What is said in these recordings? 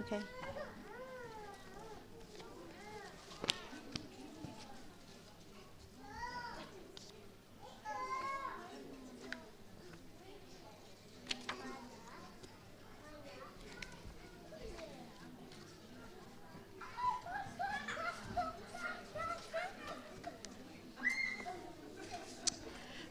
Okay.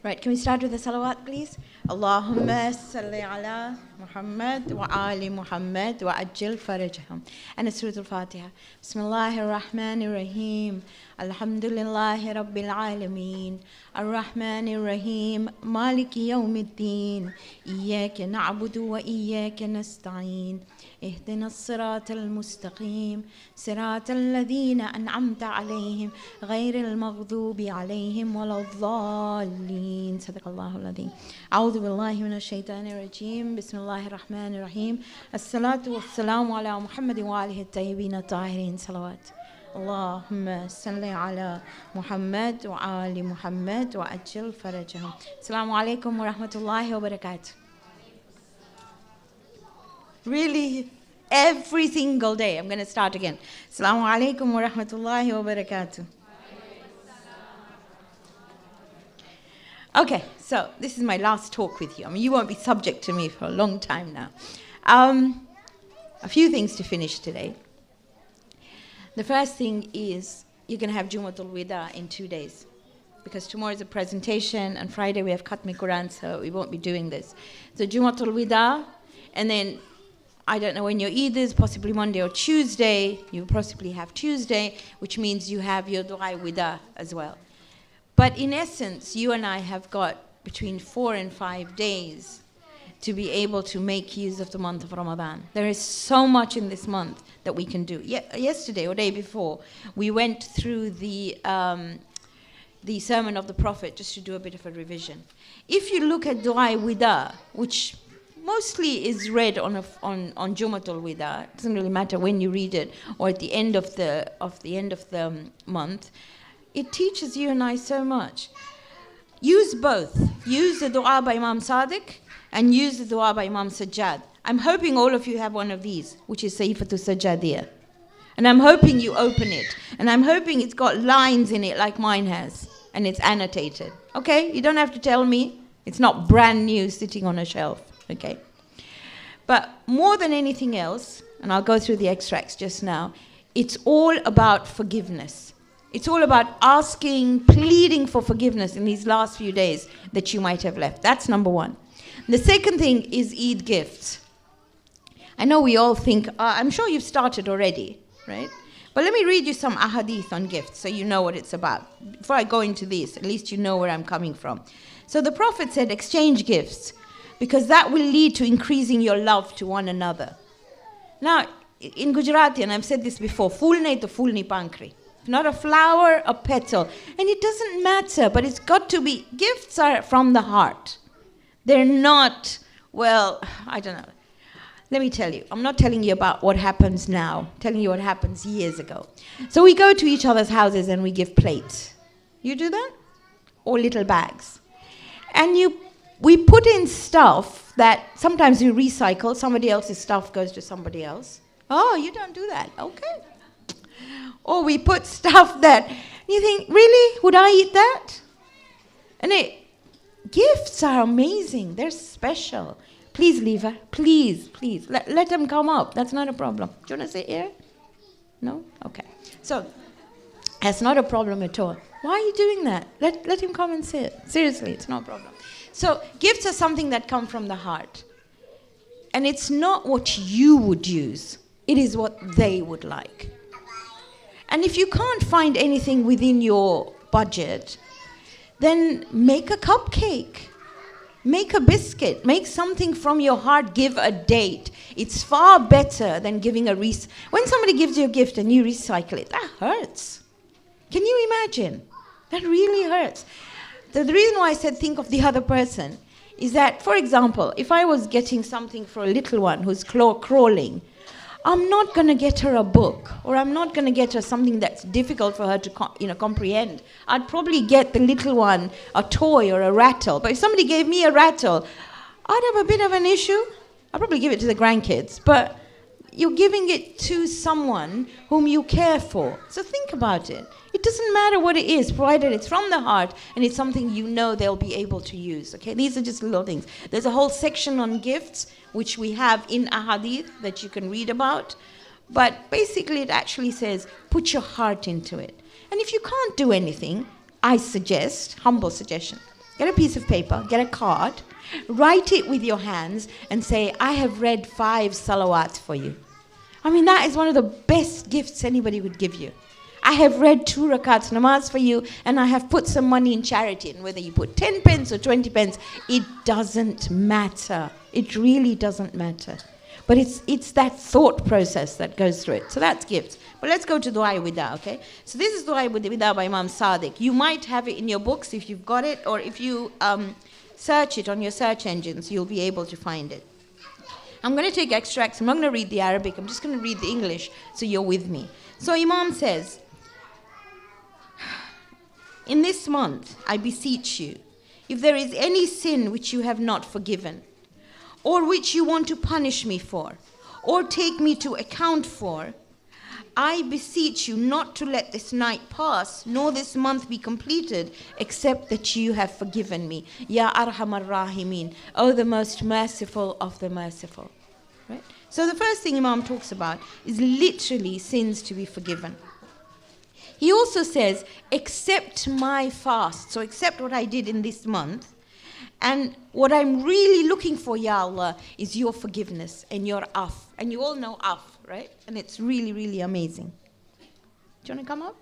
Right, can we start with the salawat, please? Allahumma salli ala Muhammad wa ali Muhammad wa ajil farajahum. And it's Surah Al-Fatiha. Bismillahir Rahmanir Rahim. Alhamdulillahi Rabbil Alameen. Ar-Rahmanir Rahim. Maliki Yawmiddin. Iyyaka na'budu wa iyyaka nasta'een. اهدنا الصراط المستقيم صراط الذين أنعمت عليهم غير المغضوب عليهم ولا الضالين صدق الله العظيم أعوذ بالله من الشيطان الرجيم بسم الله الرحمن الرحيم الصلاة والسلام على محمد وآله الطيبين الطاهرين صلوات اللهم صل على محمد وآل محمد وأجل فرجهم السلام عليكم ورحمة الله وبركاته. Really, every single day. I'm going to start again. Assalamu alaikum wa rahmatullahi wa barakatuh. Okay, so this is my last talk with you. I mean, you won't be subject to me for a long time now. A few things to finish today. The first thing is you're going to have Jumatul Wida in 2 days. Because tomorrow is a presentation and Friday we have Khatmi Quran, so we won't be doing this. So Jumatul Wida, and then I don't know when your Eid is, possibly Monday or Tuesday. You possibly have Tuesday, which means you have your Dua Wida as well. But in essence, you and I have got between 4 and 5 days to be able to make use of the month of Ramadan. There is so much in this month that we can do. Yesterday or day before, we went through the Sermon of the Prophet just to do a bit of a revision. If you look at Dua Wida, which mostly is read on Jumatul Wida. It doesn't really matter when you read it or at the end of the month. It teaches you and I so much. Use both. Use the dua by Imam Sadiq and use the dua by Imam Sajjad. I'm hoping all of you have one of these, which is Sa'ifatul Sajjadiyah. And I'm hoping you open it. And I'm hoping it's got lines in it like mine has. And it's annotated. Okay? You don't have to tell me. It's not brand new sitting on a shelf. Okay, but more than anything else, and I'll go through the extracts just now, it's all about forgiveness. It's all about asking, pleading for forgiveness in these last few days that you might have left. That's number one. The second thing is Eid gifts. I know we all think, I'm sure you've started already, right? But let me read you some ahadith on gifts so you know what it's about. Before I go into this, at least you know where I'm coming from. So the Prophet said, exchange gifts, because that will lead to increasing your love to one another. Now, in Gujarati, and I've said this before, fool nahi to fool ni pankri. Not a flower, a petal. And it doesn't matter, but it's got to be, gifts are from the heart. They're not, well, I don't know. Let me tell you, I'm not telling you about what happens now, I'm telling you what happens years ago. So we go to each other's houses and we give plates. You do that? Or little bags. And we put in stuff that sometimes we recycle. Somebody else's stuff goes to somebody else. Oh, you don't do that. Okay. Or we put stuff that you think, really? Would I eat that? And gifts are amazing. They're special. Please, Leva. Please. Let them come up. That's not a problem. Do you want to sit here? No? Okay. So that's not a problem at all. Why are you doing that? Let him come and sit. Seriously, it's no problem. So gifts are something that come from the heart. And it's not what you would use. It is what they would like. And if you can't find anything within your budget, then make a cupcake. Make a biscuit. Make something from your heart. Give a date. It's far better than giving when somebody gives you a gift and you recycle it, that hurts. Can you imagine? That really hurts. The reason why I said think of the other person is that, for example, if I was getting something for a little one who's crawling, I'm not going to get her a book, or I'm not going to get her something that's difficult for her to comprehend. I'd probably get the little one a toy or a rattle. But if somebody gave me a rattle, I'd have a bit of an issue. I'll probably give it to the grandkids, but you're giving it to someone whom you care for. So think about it. It doesn't matter what it is, provided it's from the heart and it's something you know they'll be able to use. Okay, these are just little things. There's a whole section on gifts, which we have in a hadith that you can read about. But basically it actually says, put your heart into it. And if you can't do anything, I suggest, humble suggestion, get a piece of paper, get a card, write it with your hands and say, I have read 5 salawats for you. I mean, that is one of the best gifts anybody would give you. I have read 2 rakats namaz for you, and I have put some money in charity. And whether you put 10 pence or 20 pence, it doesn't matter. It really doesn't matter. But it's that thought process that goes through it. So that's gifts. But let's go to Dua Wida, okay? So this is Dua Wida by Imam Sadiq. You might have it in your books if you've got it, or if you search it on your search engines, you'll be able to find it. I'm going to take extracts. I'm not going to read the Arabic. I'm just going to read the English so you're with me. So Imam says, in this month, I beseech you, if there is any sin which you have not forgiven, or which you want to punish me for, or take me to account for, I beseech you not to let this night pass, nor this month be completed, except that you have forgiven me. Ya Arhamar Rahimin, O the most merciful of the merciful. Right? So the first thing Imam talks about is literally sins to be forgiven. He also says, accept my fast. So accept what I did in this month. And what I'm really looking for, Ya Allah, is your forgiveness and your af. And you all know af, right? And it's really, really amazing. Do you want to come up?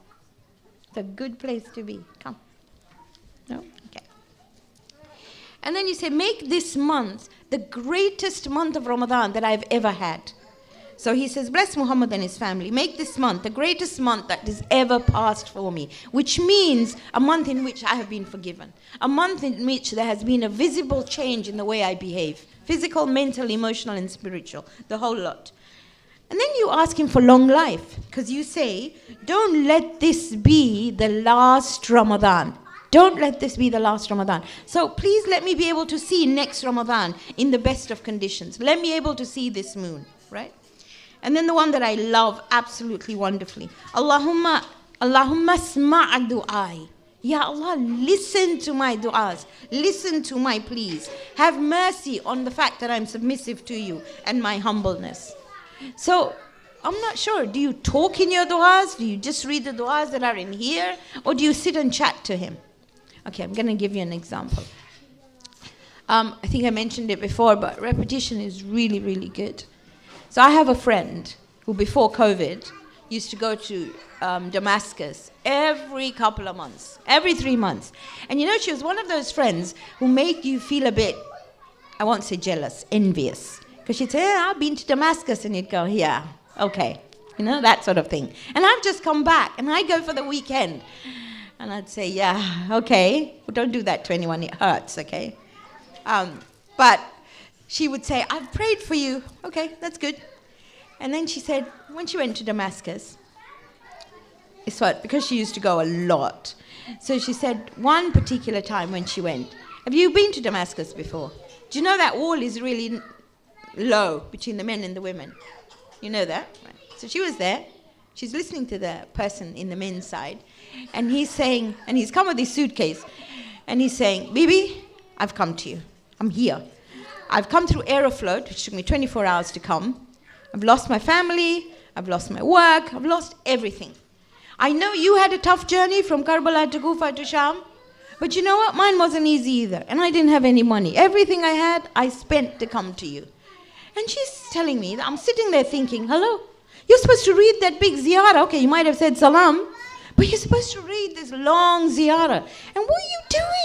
It's a good place to be. Come. No? Okay. And then you say, make this month the greatest month of Ramadan that I've ever had. So he says, bless Muhammad and his family. Make this month the greatest month that has ever passed for me. Which means a month in which I have been forgiven. A month in which there has been a visible change in the way I behave. Physical, mental, emotional, and spiritual. The whole lot. And then you ask him for long life. Because you say, don't let this be the last Ramadan. Don't let this be the last Ramadan. So please let me be able to see next Ramadan in the best of conditions. Let me be able to see this moon. Right? And then the one that I love absolutely wonderfully. Allahumma sma'a du'ai. Ya Allah, listen to my du'as. Listen to my pleas. Have mercy on the fact that I'm submissive to you and my humbleness. So, I'm not sure. Do you talk in your du'as? Do you just read the du'as that are in here? Or do you sit and chat to him? Okay, I'm going to give you an example. I think I mentioned it before, but repetition is really, really good. So I have a friend who before COVID used to go to Damascus every couple of months, every 3 months. And you know, she was one of those friends who make you feel a bit, I won't say jealous, envious. Because she'd say, yeah, I've been to Damascus. And you'd go, yeah, okay. You know, that sort of thing. And I've just come back and I go for the weekend. And I'd say, yeah, okay. Well, don't do that to anyone, it hurts, okay? But she would say, I've prayed for you. Okay, that's good. And then she said, when she went to Damascus, it's what, because she used to go a lot. So she said, one particular time when she went, have you been to Damascus before? Do you know that wall is really low between the men and the women? You know that? Right. So she was there. She's listening to the person in the men's side. And he's saying, and he's come with his suitcase. And he's saying, Bibi, I've come to you. I'm here. I've come through Aeroflot, which took me 24 hours to come. I've lost my family. I've lost my work. I've lost everything. I know you had a tough journey from Karbala to Kufa to Sham. But you know what? Mine wasn't easy either. And I didn't have any money. Everything I had, I spent to come to you. And she's telling me that I'm sitting there thinking, hello, you're supposed to read that big ziyarah. Okay, you might have said salam, but you're supposed to read this long ziyarah. And what are you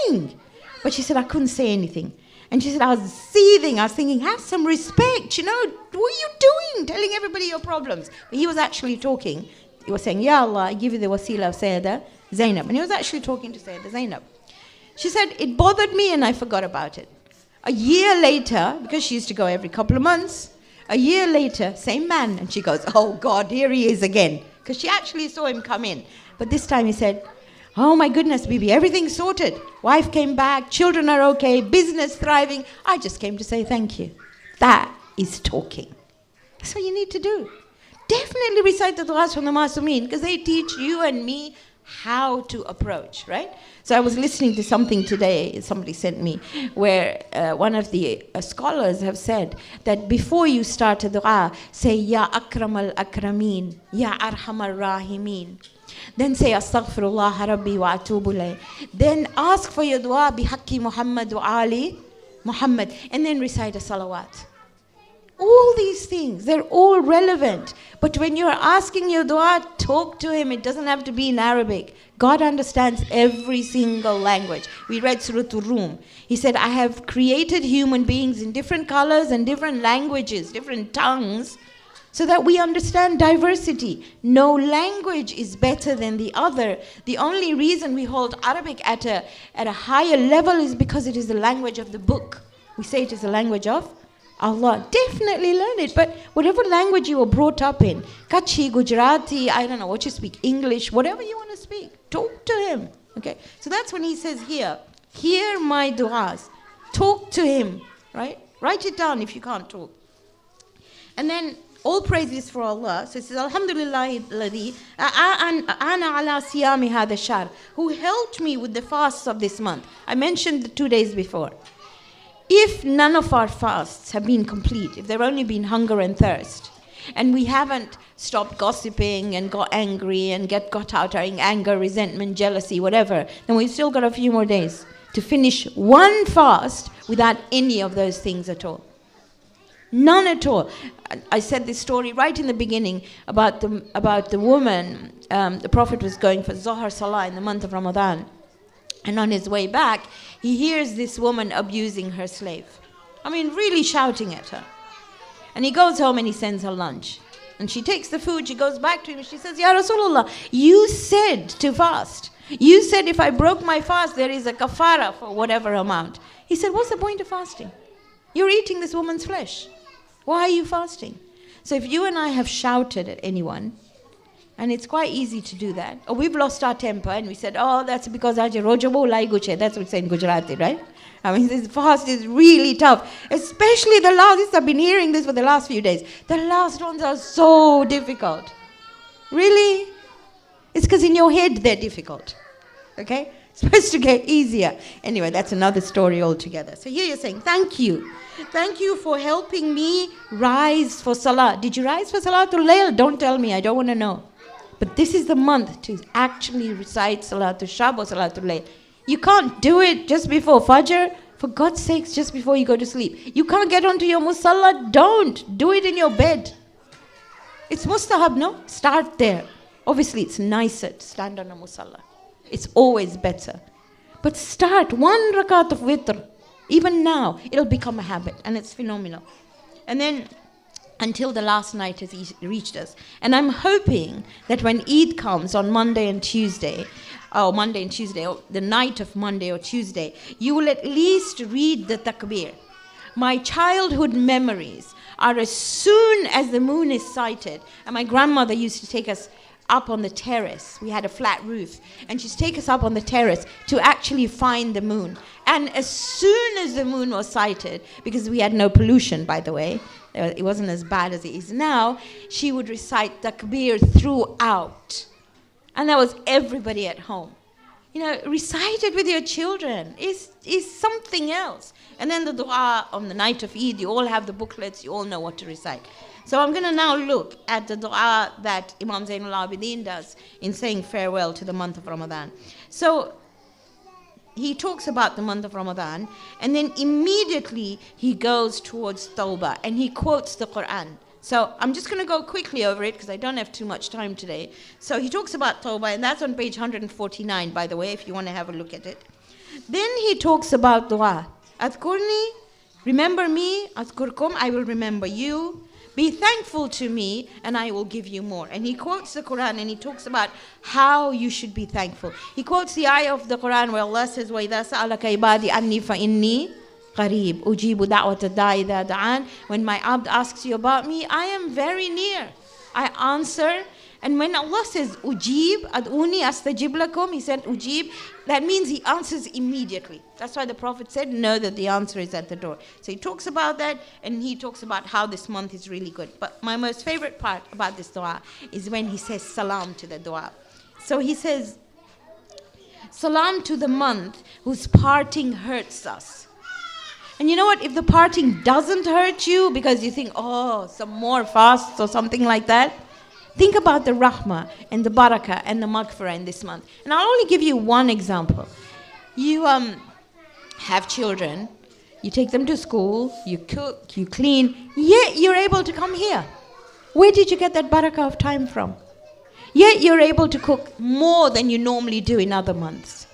doing? But she said, I couldn't say anything. And she said, I was seething. I was thinking, have some respect. You know, what are you doing? Telling everybody your problems. But he was actually talking. He was saying, Ya Allah, I give you the wasila of Sayyidah Zainab. And he was actually talking to Sayyidah Zainab. She said, it bothered me and I forgot about it. A year later, because she used to go every couple of months, a year later, same man. And she goes, oh God, here he is again. Because she actually saw him come in. But this time he said, oh my goodness, Bibi, everything's sorted. Wife came back, children are okay, business thriving. I just came to say thank you. That is talking. That's what you need to do. Definitely recite the du'as from the Masumeen, because they teach you and me how to approach, right? So I was listening to something today, somebody sent me, where one of the scholars have said that before you start a dua, say, Ya Akram al-Akrameen, Ya Arham al-Rahimeen. Then say, Astaghfirullah Rabbi wa atubu ilayh. Then ask for your dua, Bihaqqi Muhammad wa Ali Muhammad. And then recite a salawat. All these things, they're all relevant. But when you're asking your dua, talk to him. It doesn't have to be in Arabic. God understands every single language. We read Surah Rum. He said, I have created human beings in different colors and different languages, different tongues, so that we understand diversity. No language is better than the other. The only reason we hold Arabic at a higher level is because it is the language of the book. We say it is the language of Allah. Definitely learn it. But whatever language you were brought up in, Kutchi, Gujarati, I don't know what you speak, English, whatever you want to speak, talk to him. Okay. So that's when he says here, hear my du'as. Talk to him. Right? Write it down if you can't talk. And then all praise is for Allah. So it says, Alhamdulillah alladhi ana ala siyami hadha shahr, who helped me with the fasts of this month. I mentioned the 2 days before. If none of our fasts have been complete, if there have only been hunger and thirst, and we haven't stopped gossiping and got angry and got out our anger, resentment, jealousy, whatever, then we've still got a few more days to finish one fast without any of those things at all. None at all. I said this story right in the beginning about the woman. The Prophet was going for Zohar Salah in the month of Ramadan. And on his way back, he hears this woman abusing her slave. I mean, really shouting at her. And he goes home and he sends her lunch. And she takes the food, she goes back to him and she says, Ya Rasulullah, you said to fast. You said if I broke my fast, there is a kafara for whatever amount. He said, what's the point of fasting? You're eating this woman's flesh. Why are you fasting? So if you and I have shouted at anyone, and it's quite easy to do that, or we've lost our temper and we said, oh, that's because Aje Rojabo Lai Guche. That's what we say in Gujarati, right? I mean, this fast is really tough. Especially the last, I've been hearing this for the last few days. The last ones are so difficult. Really? It's because in your head they're difficult. Okay? It's supposed to get easier. Anyway, that's another story altogether. So here you're saying, thank you. Thank you for helping me rise for Salah. Did you rise for Salatul Layl? Don't tell me. I don't want to know. But this is the month to actually recite Salatul Shab or Salatul Layl. You can't do it just before Fajr. For God's sakes, just before you go to sleep. You can't get onto your musalla. Don't. Do it in your bed. It's mustahab, no? Start there. Obviously, it's nicer to stand on a musalla. It's always better. But start one rakat of witr. Even now, it'll become a habit. And it's phenomenal. And then until the last night has reached us. And I'm hoping that when Eid comes on Monday and Tuesday, or the night of Monday or Tuesday, you will at least read the takbir. My childhood memories are as soon as the moon is sighted, and my grandmother used to take us up on the terrace. We had a flat roof, and she'd take us up on the terrace to actually find the moon. And as soon as the moon was sighted, because we had no pollution, by the way, it wasn't as bad as it is now, she would recite takbir throughout. And that was everybody at home. You know, recite it with your children. It's something else. And then the dua on the night of Eid, you all have the booklets, you all know what to recite. So I'm going to now look at the dua that Imam Zainul Abidin does in saying farewell to the month of Ramadan. So he talks about the month of Ramadan, and then immediately he goes towards Tawbah, and he quotes the Quran. So I'm just going to go quickly over it because I don't have too much time today. So he talks about Tawbah, and that's on page 149, by the way, if you want to have a look at it. Then he talks about dua. Adhkurni, remember me, adhkurkum, I will remember you. Be thankful to me, and I will give you more. And he quotes the Quran, and he talks about how you should be thankful. He quotes the ayah of the Quran where Allah says, وَإِذَا سَأَلَكَ عِبَادِي أَنِّي فَإِنِّي قَرِيبٌ أُجِيبُ دَعْوَةَ الدَّاعِ إِذَا دَعَانِ. When my abd asks you about me, I am very near. I answer And when Allah says, Ujib, ad'uni astajib lakum, he said, Ujib, that means he answers immediately. That's why the Prophet said, know that the answer is at the door. So he talks about that, and he talks about how this month is really good. But my most favorite part about this dua is when he says salam to the dua. So he says, salam to the month whose parting hurts us. And you know what? If the parting doesn't hurt you because you think, oh, some more fasts or something like that, think about the rahmah and the barakah and the maghfirah in this month. And I'll only give you one example. You have children, you take them to school, you cook, you clean, yet you're able to come here. Where did you get that barakah of time from? Yet you're able to cook more than you normally do in other months.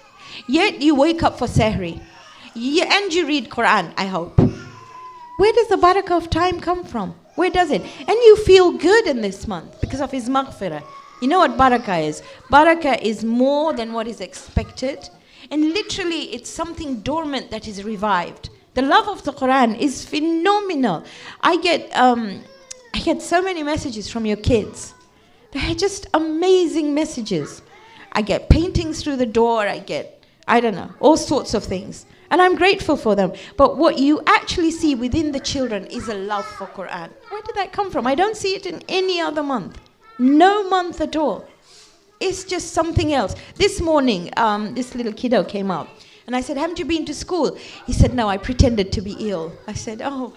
Yet you wake up for sahri. And you read Quran, I hope. Where does the barakah of time come from? Where does it? And you feel good in this month because of his maghfirah. You know what barakah is? Barakah is more than what is expected. And literally, it's something dormant that is revived. The love of the Quran is phenomenal. I get so many messages from your kids. They're just amazing messages. I get paintings through the door. I get, I don't know, all sorts of things. And I'm grateful for them. But what you actually see within the children is a love for Quran. Where did that come from? I don't see it in any other month. No month at all. It's just something else. This morning, this little kiddo came up. And I said, haven't you been to school? He said, no, I pretended to be ill. I said, oh,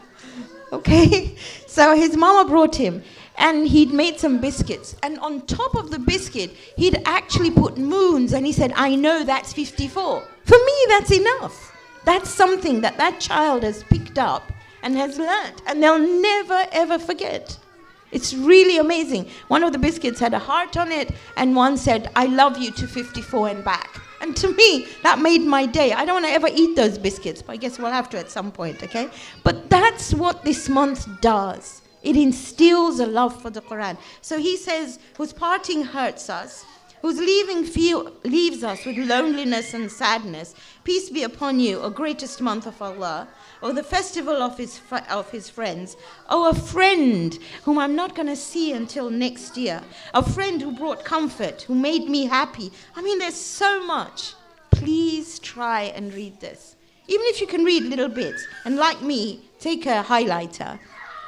okay. So his mama brought him. And he'd made some biscuits. And on top of the biscuit, he'd actually put moons. And he said, I know that's 54. For me, that's enough. That's something that that child has picked up and has learnt. And they'll never, ever forget. It's really amazing. One of the biscuits had a heart on it. And one said, I love you to 54 and back. And to me, that made my day. I don't want to ever eat those biscuits. But I guess we'll have to at some point, okay? But that's what this month does. It instills a love for the Quran. So he says, whose parting hurts us, whose leaving leaves us with loneliness and sadness, peace be upon you, O greatest month of Allah, O the festival of his friends, O a friend whom I'm not going to see until next year, a friend who brought comfort, who made me happy. I mean, there's so much. Please try and read this. Even if you can read little bits, and like me, take a highlighter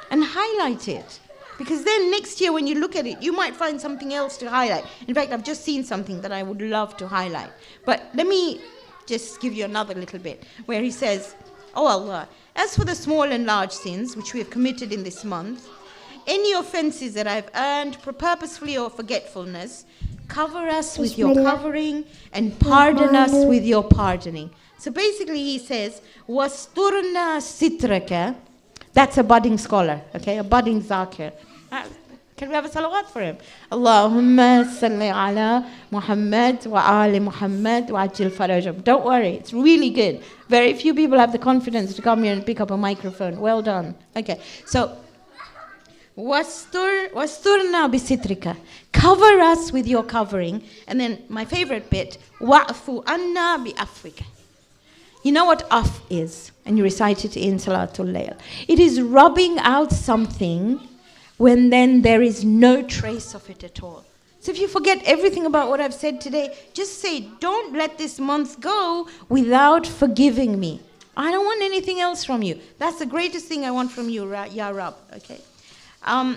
and highlight it. Because then next year when you look at it, you might find something else to highlight. In fact, I've just seen something that I would love to highlight. But let me just give you another little bit where he says, Oh Allah, as for the small and large sins which we have committed in this month, any offenses that I've earned purposefully or forgetfulness, cover us with your covering and pardon us with your pardoning. So basically he says, Wasturna sitraka. That's a budding scholar, okay, a budding zakir. Can we have a salawat for him? Allahumma salli ala Muhammad wa ali Muhammad wa ajil farajam. Don't worry, it's really good. Very few people have the confidence to come here and pick up a microphone. Well done. Okay, so wasturna bisitrika. Cover us with your covering. And then my favorite bit, wa'fu anna bi afwika. You know what af is? And you recite it in Salatul Layl. It is rubbing out something when then there is no trace of it at all. So if you forget everything about what I've said today, just say, don't let this month go without forgiving me. I don't want anything else from you. That's the greatest thing I want from you, Ya Rab. Okay. Oh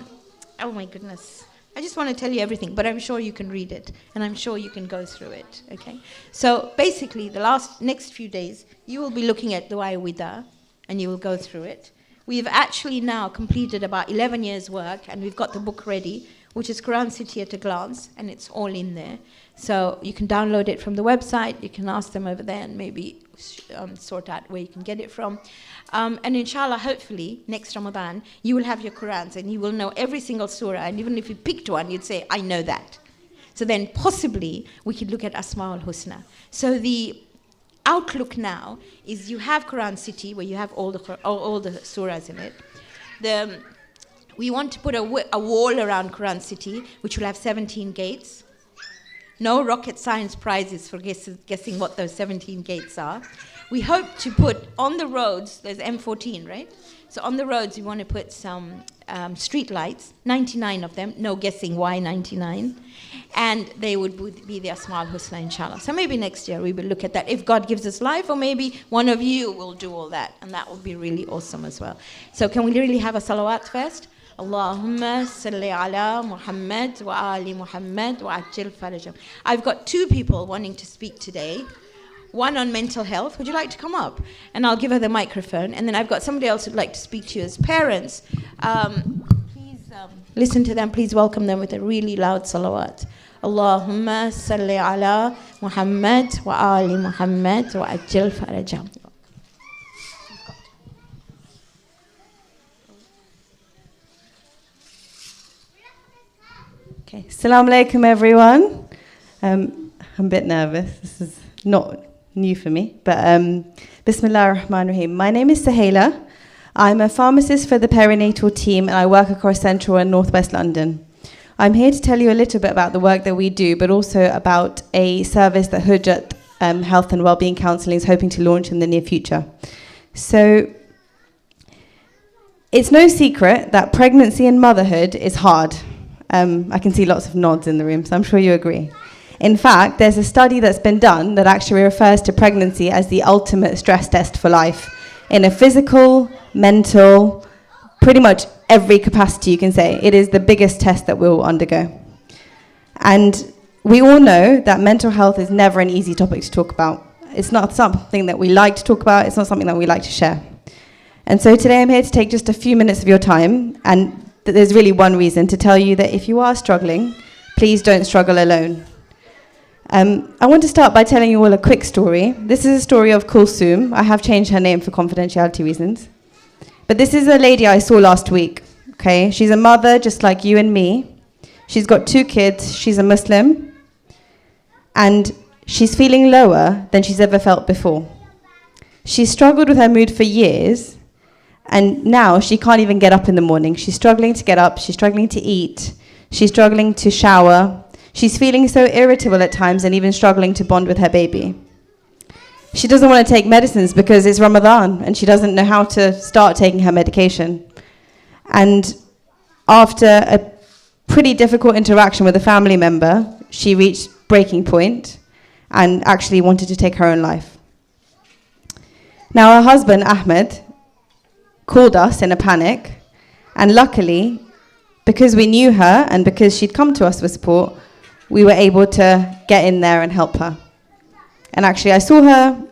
my goodness. I just want to tell you everything, but I'm sure you can read it, and I'm sure you can go through it, okay? So basically, the next few days, you will be looking at Dua Wida, and you will go through it. We've actually now completed about 11 years' work, and we've got the book ready, which is Quran City at a Glance, and it's all in there. So you can download it from the website, you can ask them over there, and maybe sort out where you can get it from. And inshallah, hopefully, next Ramadan, you will have your Qurans and you will know every single surah. And even if you picked one, you'd say, I know that. So then possibly we could look at Asma'ul Husna. So the outlook now is you have Quran City, where you have all the surahs in it. We want to put a wall around Quran City, which will have 17 gates. No rocket science prizes for guessing what those 17 gates are. We hope to put on the roads, there's M14, right? So on the roads, we want to put some street lights, 99 of them, no guessing why 99, and they would be the Asma al-Husna, inshallah. So maybe next year we will look at that, if God gives us life, or maybe one of you will do all that, and that would be really awesome as well. So can we really have a salawat first? Allahumma salli ala Muhammad wa ali Muhammad wa ajil farajam. I've got two people wanting to speak today. One on mental health. Would you like to come up? And I'll give her the microphone. And then I've got somebody else who'd like to speak to you as parents. Please listen to them. Please welcome them with a really loud salawat. Allahumma salli ala Muhammad wa ali Muhammad wa ajil farajam. Okay. Assalamu alaikum, everyone. I'm a bit nervous. This is not new for me, but Bismillah ar-Rahman ar-Rahim. My name is Sahela. I'm a pharmacist for the perinatal team, and I work across central and northwest London. I'm here to tell you a little bit about the work that we do, but also about a service that Hujjat Health and Wellbeing Counselling is hoping to launch in the near future. So it's no secret that pregnancy and motherhood is hard. I can see lots of nods in the room, so I'm sure you agree. In fact, there's a study that's been done that actually refers to pregnancy as the ultimate stress test for life, in a physical, mental, pretty much every capacity you can say. It is the biggest test that we'll undergo. And we all know that mental health is never an easy topic to talk about. It's not something that we like to talk about. It's not something that we like to share. And so today I'm here to take just a few minutes of your time, and there's really one reason: to tell you that if you are struggling, please don't struggle alone. I want to start by telling you all a quick story. This is a story of Kulsum. I have changed her name for confidentiality reasons. But this is a lady I saw last week. Okay, she's a mother just like you and me. She's got 2 kids. She's a Muslim. And she's feeling lower than she's ever felt before. She's struggled with her mood for years. And now she can't even get up in the morning. She's struggling to get up. She's struggling to eat. She's struggling to shower. She's feeling so irritable at times and even struggling to bond with her baby. She doesn't want to take medicines because it's Ramadan and she doesn't know how to start taking her medication. And after a pretty difficult interaction with a family member, she reached breaking point and actually wanted to take her own life. Now her husband, Ahmed, called us in a panic, and luckily, because we knew her and because she'd come to us for support, we were able to get in there and help her. And actually I saw her,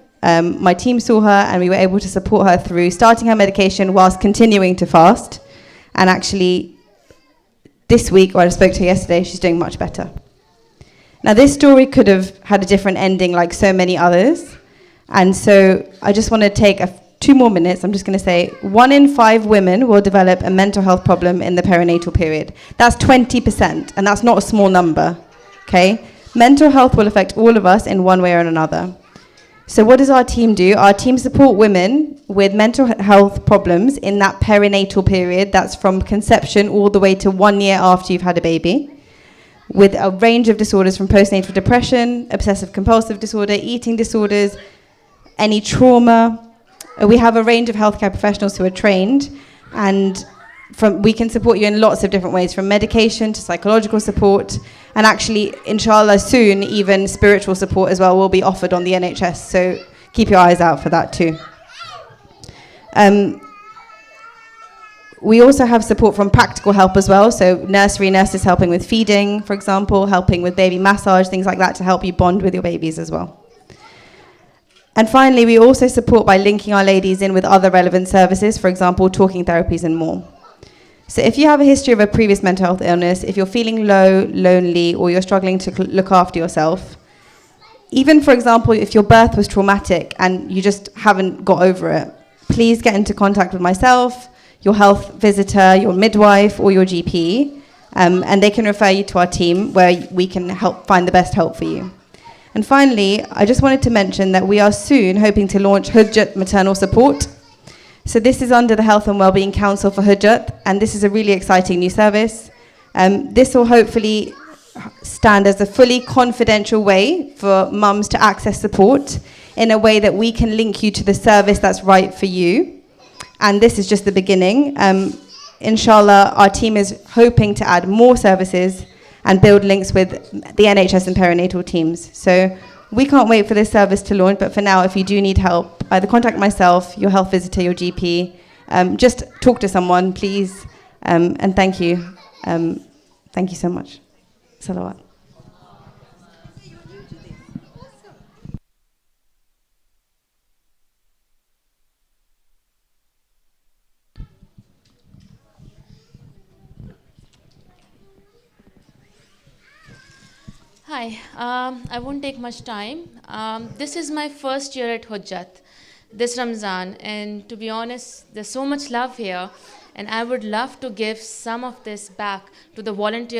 my team saw her, and we were able to support her through starting her medication whilst continuing to fast. And actually this week, or I spoke to her yesterday, she's doing much better. Now this story could have had a different ending like so many others. And so I just want to take 2 more minutes. I'm just going to say 1 in 5 women will develop a mental health problem in the perinatal period. That's 20%, and that's not a small number. Okay? Mental health will affect all of us in one way or another. So what does our team do? Our team support women with mental health problems in that perinatal period. That's from conception all the way to 1 year after you've had a baby, with a range of disorders from postnatal depression, obsessive compulsive disorder, eating disorders, any trauma. We have a range of healthcare professionals who are trained, and we can support you in lots of different ways, from medication to psychological support, and actually, inshallah, soon even spiritual support as well will be offered on the NHS, so keep your eyes out for that too. We also have support from practical help as well, so nursery nurses helping with feeding, for example, helping with baby massage, things like that to help you bond with your babies as well. And finally, we also support by linking our ladies in with other relevant services, for example, talking therapies and more. So if you have a history of a previous mental health illness, if you're feeling low, lonely, or you're struggling to look after yourself, even, for example, if your birth was traumatic and you just haven't got over it, please get into contact with myself, your health visitor, your midwife, or your GP, and they can refer you to our team where we can help find the best help for you. And finally, I just wanted to mention that we are soon hoping to launch Hujjat Maternal Support. So this is under the Health and Wellbeing Council for Hujjat, and this is a really exciting new service. This will hopefully stand as a fully confidential way for mums to access support in a way that we can link you to the service that's right for you. And this is just the beginning. inshallah, our team is hoping to add more services and build links with the NHS and perinatal teams. So we can't wait for this service to launch, but for now, if you do need help, either contact myself, your health visitor, your GP. Just talk to someone, please. And thank you. Thank you so much. Salawat. Hi, I won't take much time. This is my first year at Hujjat, this Ramzan, and to be honest, there's so much love here, and I would love to give some of this back to the volunteers.